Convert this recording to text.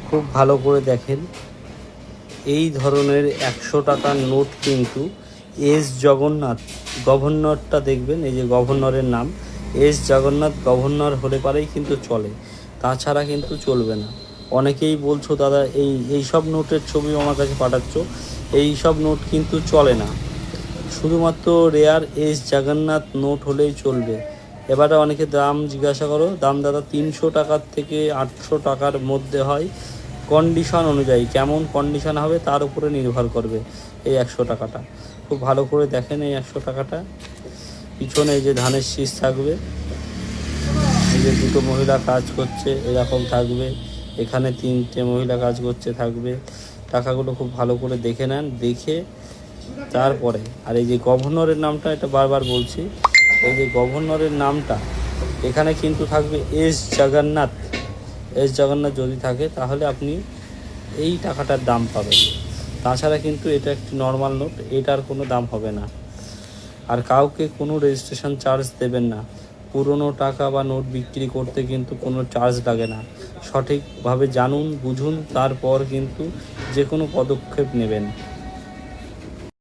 খুব ভালো করে দেখেন, এই ধরনের 100 টাকার নোট কিন্তু এস জগন্নাথ গভর্নরটা দেখবেন, এই যে গভর্নরের নাম এস জগন্নাথ গভর্নর হলে পারেই কিন্তু চলে, তাছাড়া কিন্তু চলবে না। অনেকেই বলছো দাদা এই সব নোটের ছবি আমার কাছে পাঠাচ্ছ, এই সব নোট কিন্তু চলে না, শুধুমাত্র রেয়ার এস জগন্নাথ নোট হলেই চলবে। এবারে অনেকে দাম জিজ্ঞাসা করো, দাম দাদা 300 টাকার থেকে 800 টাকার মধ্যে হয়, কন্ডিশন অনুযায়ী কেমন কন্ডিশন হবে তার উপরে নির্ভর করবে এই 100 টাকাটা। খুব ভালো করে দেখেন এই 100 টাকাটা, পিছনে এই যে ধানের শীষ থাকবে, এই যে দুটো মহিলা কাজ করছে এরকম থাকবে, এখানে 3টে মহিলা কাজ করছে থাকবে। টাকাগুলো খুব ভালো করে দেখে নেন, দেখে তারপরে। আর এই যে গভর্নরের নামটা, এটা বারবার বলছি, এই যে গভর্নরের নামটা এখানে কিন্তু থাকবে এস জগন্নাথ। এস জগন্নাথ যদি থাকে তাহলে আপনি এই টাকাটার দাম পাবেন, তাছাড়া কিন্তু এটা একটি নর্মাল নোট, এটার কোনো দাম হবে না। আর কাউকে কোনো রেজিস্ট্রেশন চার্জ দেবেন না, পুরনো টাকা বা নোট বিক্রি করতে কিন্তু কোনো চার্জ লাগে না। সঠিকভাবে জানুন, বুঝুন, তারপর কিন্তু যে কোনো পদক্ষেপ নেবেন।